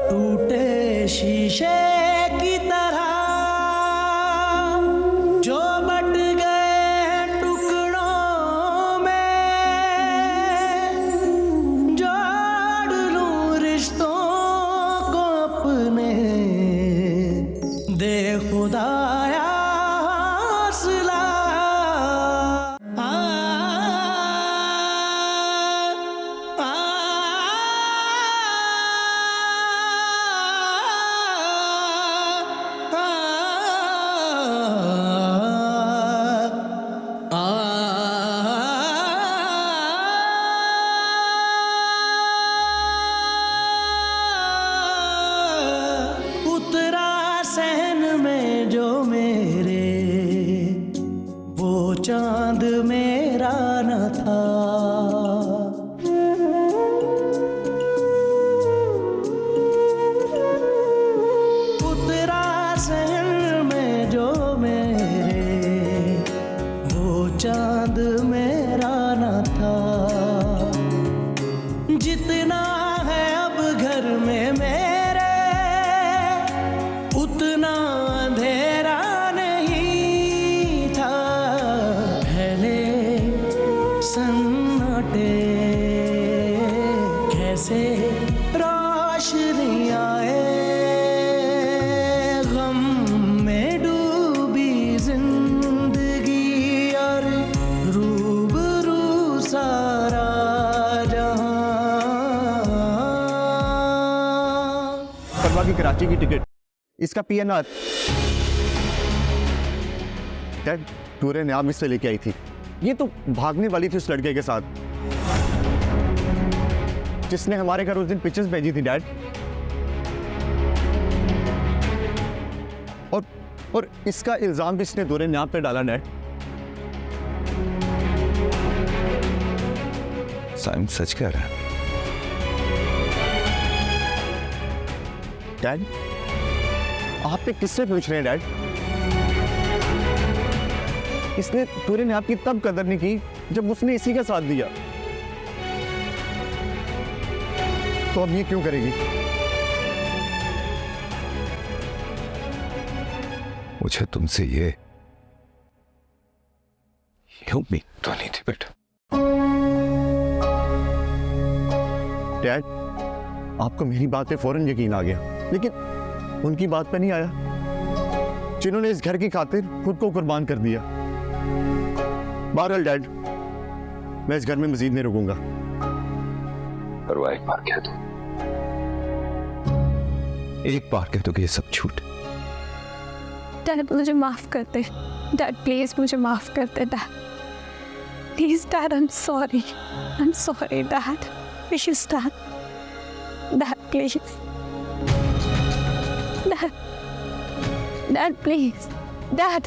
टूटे शीशे की तरह जो बट गए टुकड़ों में, जोड़ लूं रिश्तों को अपने, दे खुदाया हौसला। उतरा सहन में जो मेरे, वो चांद मेरा न था। उतरा सहन में जो मेरे, वो चांद मेरा न था। जितना है अब घर में मेरे, उतना अंधेरा नहीं था। पहले सन्नाटे कैसे रोशनी आए, गम में डूबी जिंदगी और रूबरू सारा जहां। परवा की कराची की टिकट, इसका PNR। डैड, टूरे ने आप इससे लेके आई थी। ये तो भागने वाली थी उस लड़के के साथ जिसने हमारे घर उस दिन पिक्चर्स भेजी थी डैड। और इसका इल्जाम भी इसने दूरे ने आप पे डाला डैड। साइम सच कह रहा है। डैड, आप पे किससे पूछ रहे हैं डैड? इसने टूरे ने आपकी तब कदर नहीं की जब उसने इसी का साथ दिया, तो अब ये क्यों करेगी? मुझे तुमसे ये उम्मीद तो नहीं थी बेटा। डैड, आपको मेरी बात पे फौरन यकीन आ गया, लेकिन उनकी बात पे नहीं आया जिन्होंने इस घर की खातिर खुद को कुर्बान कर दिया। बहरहाल डैड, मैं इस घर में मजीद नहीं रुकूंगा। परवा एक बार कह दो, एक बार कह दो कि ये सब झूठ। डैड मुझे माफ कर दे। डैड प्लीज मुझे माफ कर दे। Dad please dad, I am sorry dad. विशेष dad, dad please, dad please, dad.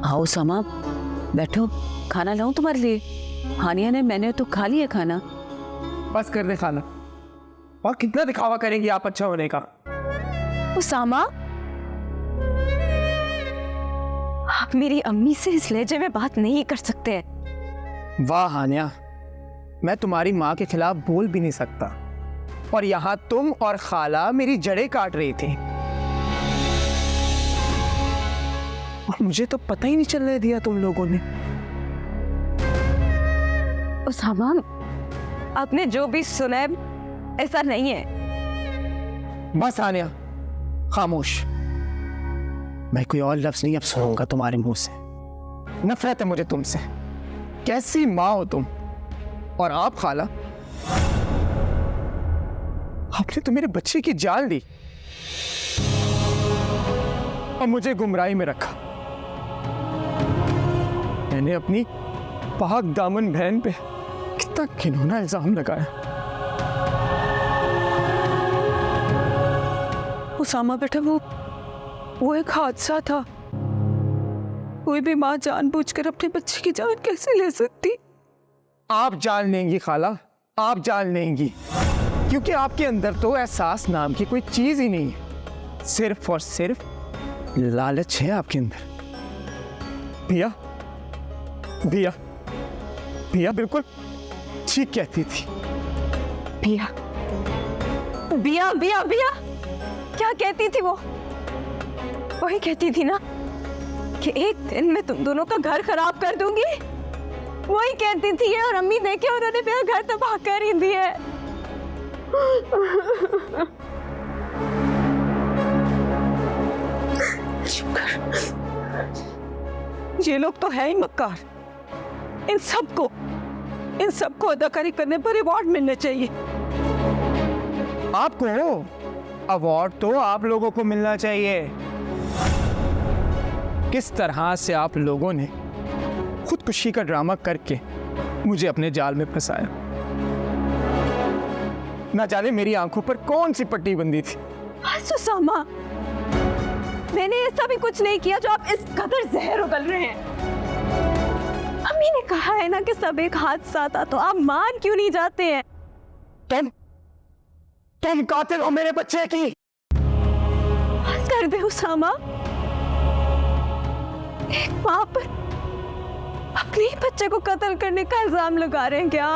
आओ समा, बैठो, खाना लाऊं तुम्हारे लिए? हानिया ने, मैंने तो खा लिया खाना। बस कर दे खाना, और कितना दिखावा करेंगी आप अच्छा होने का। उसामा, आप मेरी अम्मी से इस लहजे में बात नहीं कर सकते। वाह हानिया, मैं तुम्हारी माँ के खिलाफ बोल भी नहीं सकता, और यहाँ तुम और खाला मेरी जड़ें काट रही थी, और मुझे तो पता ही नहीं चलने दिया तुम लोगों ने। उसामा, आपने जो भी सुना है ऐसा नहीं है। बस हानिया, खामोश। मैं कोई और लफ्ज नहीं अब सुनूंगा तुम्हारे मुंह से। नफरत है मुझे तुमसे। कैसी माँ हो तुम। और आप खाला, आपने तो मेरे बच्चे की जान ली और मुझे गुमराही में रखा। मैंने अपनी पाक दामन बहन पे कितना घिनौना इल्जाम लगाया। उसामा बेटा, वो एक हादसा था। कोई भी माँ जानबूझकर अपने बच्चे की जान कैसे ले सकती? आप जान लेंगी खाला, आप जान लेंगी, क्योंकि आपके अंदर तो एहसास नाम की कोई चीज ही नहीं है। सिर्फ और सिर्फ लालच है आपके अंदर। पिया पिया पिया बिल्कुल ठीक कहती थी। बिया बिया बिया बिया क्या कहती थी वो? वही कहती थी ना कि एक दिन मैं तुम दोनों का घर खराब कर दूंगी। वही कहती थी ये, और अम्मी देखे उन्होंने मेरा घर तबाह कर ही दिया। ये लोग तो है ही मक्कार। इन सबको अदाकारी करने पर रिवॉर्ड मिलना चाहिए। आपको अवार्ड तो आप लोगों को मिलना चाहिए। किस तरह से आप लोगों ने खुदकुशी का ड्रामा करके मुझे अपने जाल में फंसाया। ना जाने मेरी आंखों पर कौन सी पट्टी बंदी थी। सुसामा, मैंने ऐसा भी कुछ नहीं किया जो आप इस कदर जहर उगल रहे हैं। अम्मी ने कहा है ना कि सब एक हादसा था, तो आप मान क्यों नहीं जाते हैं? तुम कातिल हो मेरे बच्चे की। बस कर दे उसामा। एक माँ पर अपने ही बच्चे को कत्ल करने का इल्जाम लगा रहे हैं क्या?